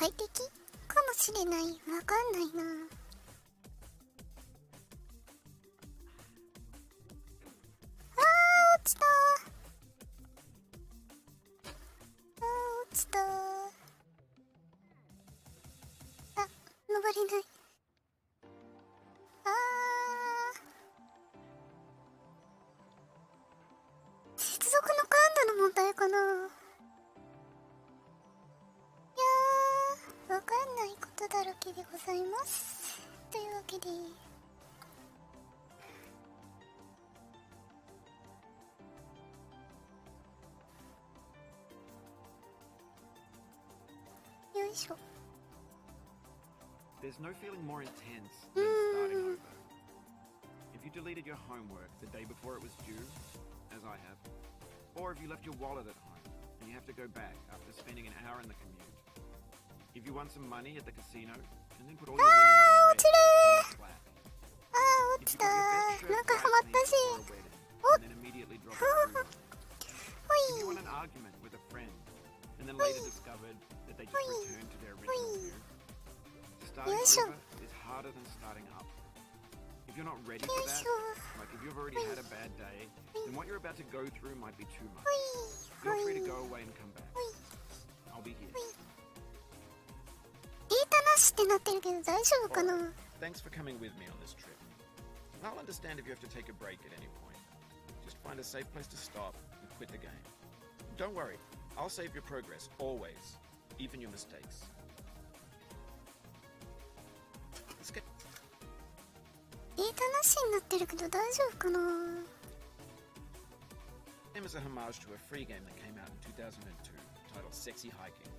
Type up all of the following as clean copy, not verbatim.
快適かもしれない。わかんないな。落ちた。落ちた。登れない。接続の感度の問題かな。いやー、わかんないことだらけでございます。というわけで、よいしょ。There's no feeling more intense than starting over. If you deleted your homework the day before it was due, as I have, or if you left your wallet at home and you have to go back after spending an hour in the commute. If you won some money at the casino and then put all your winnings on red and flat. If you got your best shirt bridesmaid for a wedding and then immediately dropped it. If you won an argument with a friend and then later discovered that they just returned to their original view. Starting over is harder than starting up. If you're not ready for that, like if you've already had a bad day, then what you're about to go through might be too much. Feel free to go away and come back. I'll be here. データなしってなってるけど大丈夫かな。 Thanks for coming with me on this trip. I'll understand if you have to take a break at any point. Just find a safe place to stop and quit the game. Don't worry, I'll save your progress, always, even your mistakes. Let's get... データなしになってるけど大丈夫かな。 The game is a homage to a free game that came out in 2002 titled Sexy Hiking.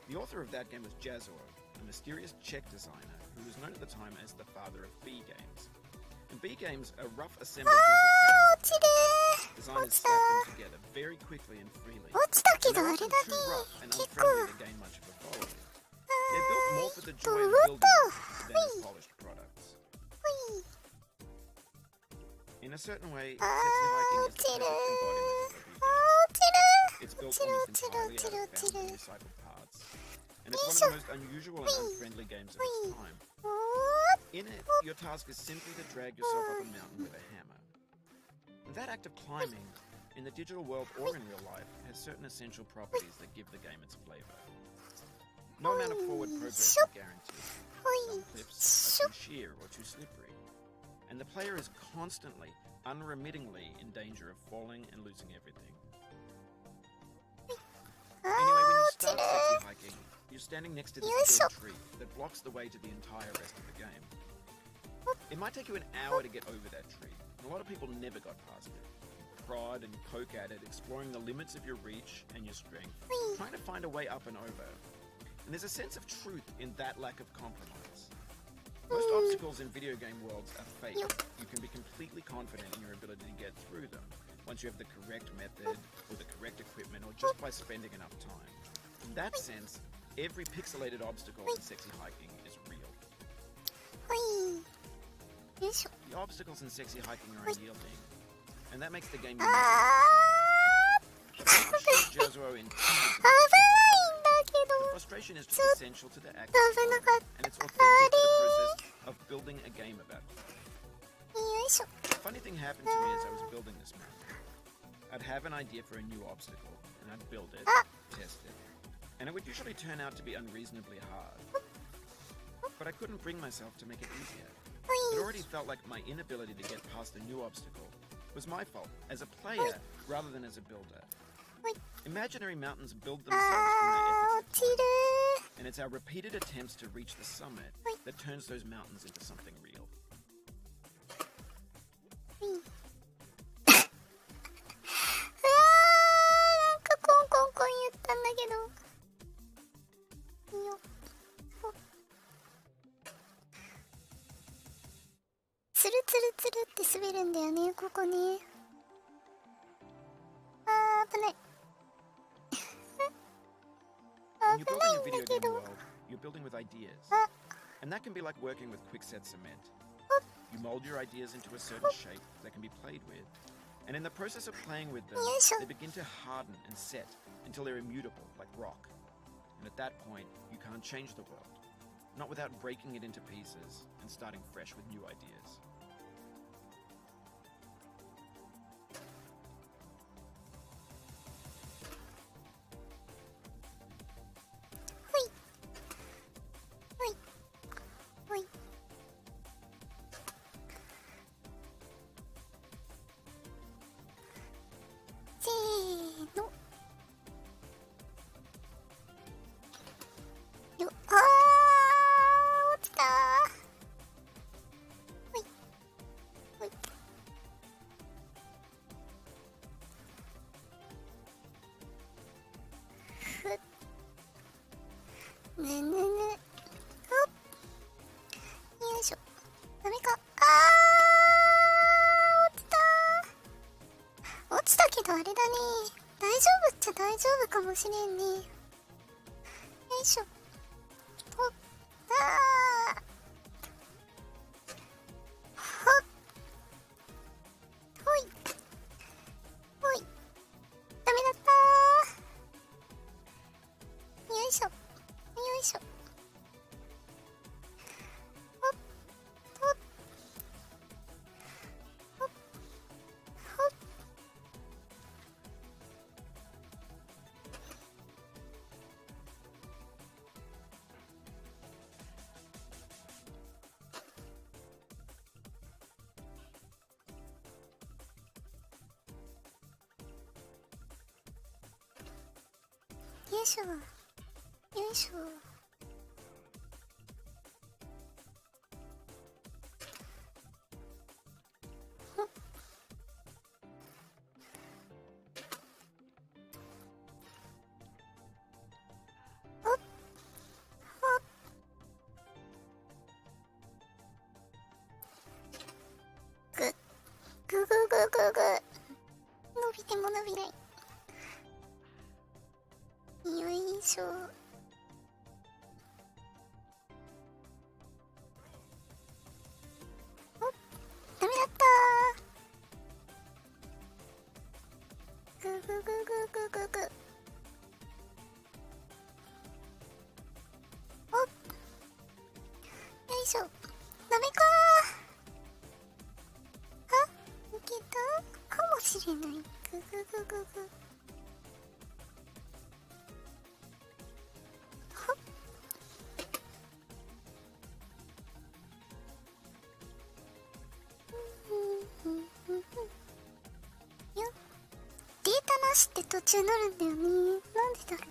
The author of that game was Jazor, a mysterious Czech designer who was known at the time as the father of B games. And B games are rough assemblages of games. Designers slap them together very quickly and freely. 落ちたけどあれだね。 Too rough and 結 unfriendly 構 to gain much of a following. They're built more for the joy of building than as polished products. In a certain way, Sexy Hiking is the perfect embodiment of a B game. It's built almost entirely out of found and recycled parts. And it's one of the most unusual and unfriendly games of its time. In it, your task is simply to drag yourself up a mountain with a hammer. And that act of climbing, in the digital world or in real life, has certain essential properties that give the game its flavor. No amount of forward progress is guaranteed. Some cliffs are too sheer or too slippery. And the player is constantly, unremittingly in danger of falling and losing everything. Anyway, when you start Sexy Hiking, you're standing next to this big tree that blocks the way to the entire rest of the game. It might take you an hour to get over that tree, and a lot of people never got past it. Prod and poke at it, exploring the limits of your reach and your strength, trying to find a way up and over. And there's a sense of truth in that lack of compromise. Most obstacles in video game worlds are fake. You can be completely confident in your ability to get through them once you have the correct method or the correct equipment or just by spending enough time. In that sense, every pixelated obstacle in Sexy Hiking is real. The obstacles in Sexy Hiking are unyielding, and that makes the game unique. The frustration is just essential to the act, and it's authentic to the process of building a game about it. A funny thing happened to me as I was building this mountain. I'd have an idea for a new obstacle, and I'd build it, test it, and it would usually turn out to be unreasonably hard. But I couldn't bring myself to make it easier. It already felt like my inability to get past a new obstacle was my fault as a player rather than as a builder. Imaginary mountains build themselves from their efforts to climb, and it's our repeated attempts to reach the summit that turns those mountains into something real. つるつるつるって滑るんだよね、ここね。危ない。When you're building a video game world, you're building with ideas. And that can be like working with quickset cement. You mold your ideas into a certain shape that can be played with. And in the process of playing with them, they begin to harden and set until they're immutable, like rock. And at that point, you can't change the world. Not without breaking it into pieces and starting fresh with new ideas.ねえねえねえ、よいしょ。ダメか。落ちたけどあれだね。大丈夫っちゃ大丈夫かもしれんね。よいしょ。ほっ、ほっ、ほいほい。ダメだった。よいしょよいしょ。ほっほっほっほっ。よいしょよいしょ。ほっほっほっ。ぐぐぐぐぐぐ。伸びても伸びない。よいしょ。おっ、ダメだった。ぐぐぐぐぐぐぐ。おっ、よいしょ。ダメかー。あ、いけたかもしれない。ぐぐぐぐぐ。データなしって途中なるんだよね。なんでだろう。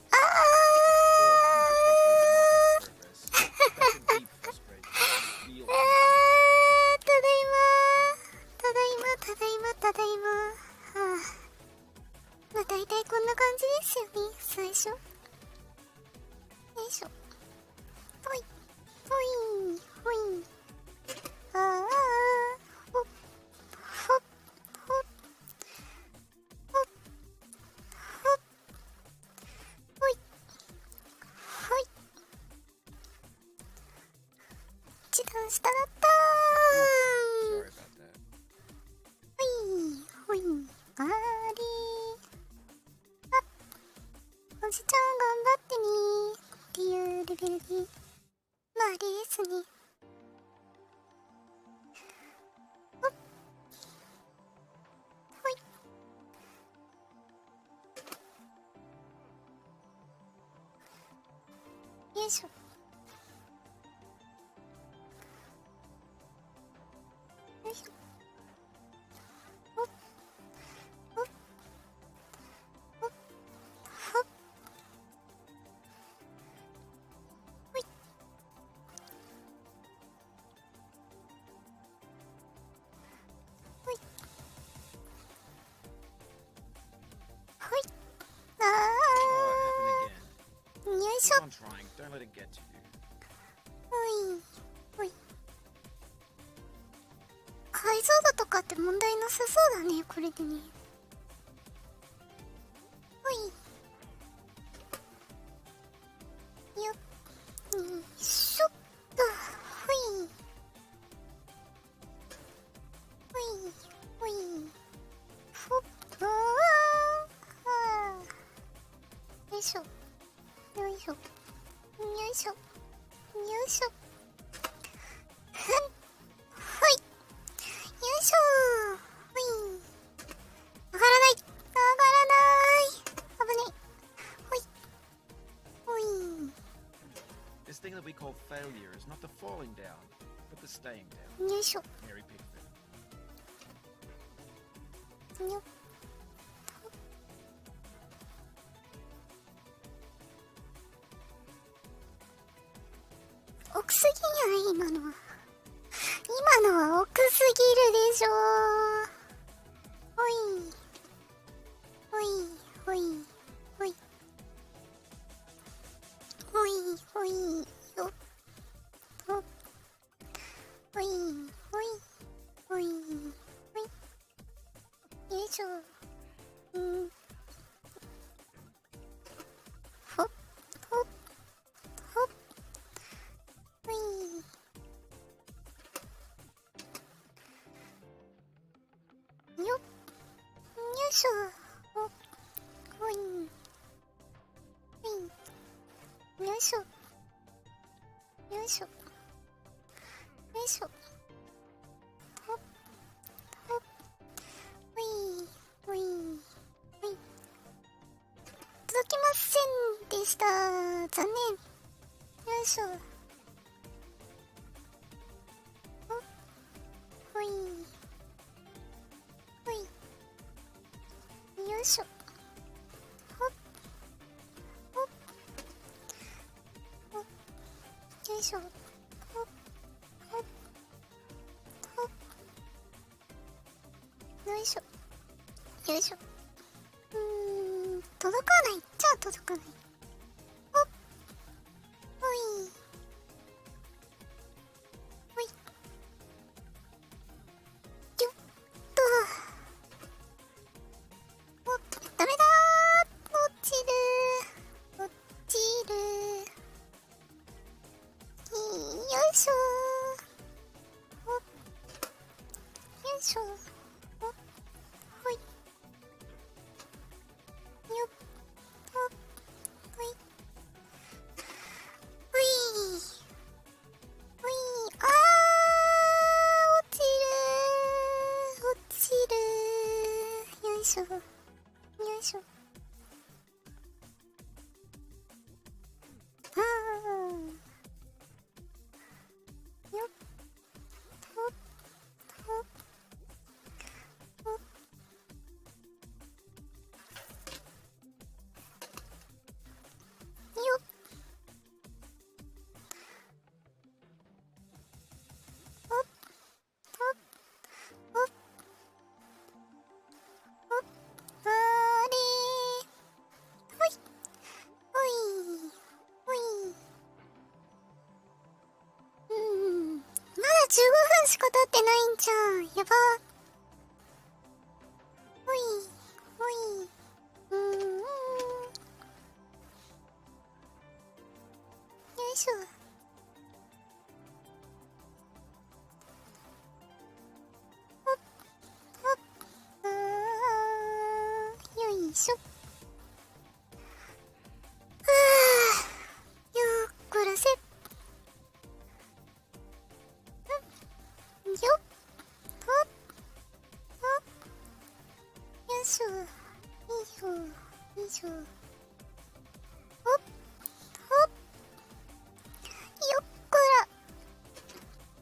あただいまただいまただいまただいま。はあ、まあ大体こんな感じですよね、最初。よいしょ。ほいほいほい。ああ、ほっほっほっほっほっほいほい。一段下だったー。 Sorry about that. ほいほい。あれあ、おじちゃん頑張ってねーっていうレベルで、まああれですね。ほっほいよいしょ。よいしょ。ほっほっほっほっほいほいほい。あー、 Oh, it happened again. よいし Keep ょ。 on trying. Don't let it get to you. ほいほい。解像度とかって問題なさそうだね、これでね。ほいよっ、よいしょっと。ほいほいほいしょよいしょよいしょはいよいしょほい上がらない危ないほいほい This thing that we call failure is not the falling down, but the staying down. よいしょ Mary Pickford. よっ奥すぎや今のは奥すぎるでしょほいほいほいほいほいほいよっほっほいほいほいほいよいしょほっほっほっほいよっよいしょほっほいほいよいしょよいしょよいしょほっほっほいほいほい届きませんでした残念よいしょほっほいほいよいしょほっほっほっよいしょほっほっほっよいしょよいしょ届かないじゃあ届かないほっほいほいよっとおダメだ落ちる落ちるよいしょほっよいしょほっほいよっほっほいほいほい落ちる落ちるよいしょよいしょよっほっほっほっよっほっほっほっほっあれほいほいほいまだ15分しか経ってないんじゃんやばほいほいよいしょほっほっよいしょよっこらせよっほっほっよいしょよいしょよいしょほっほっよっこら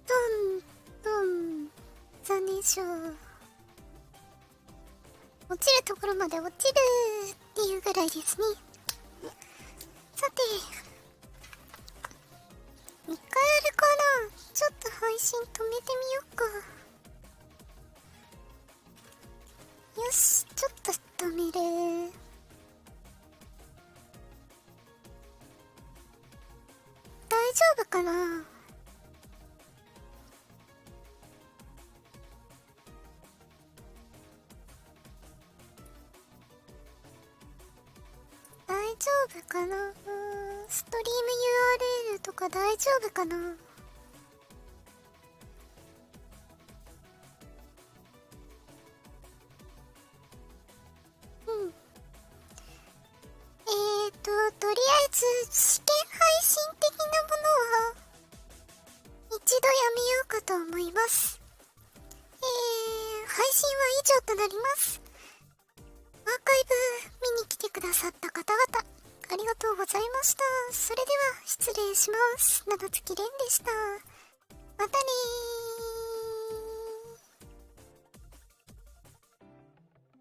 どんどん残念しょ落ちるところまで落ちるっていうぐらいですねさて2回あるかなちょっと配信止めてみようかよしちょっと止める大丈夫かな大丈夫かなストリーム URL とか大丈夫かなとりあえず信は以上となります。アーカイブ見に来てくださった方々、ありがとうございました。それでは失礼します。長月蓮でした。またねー。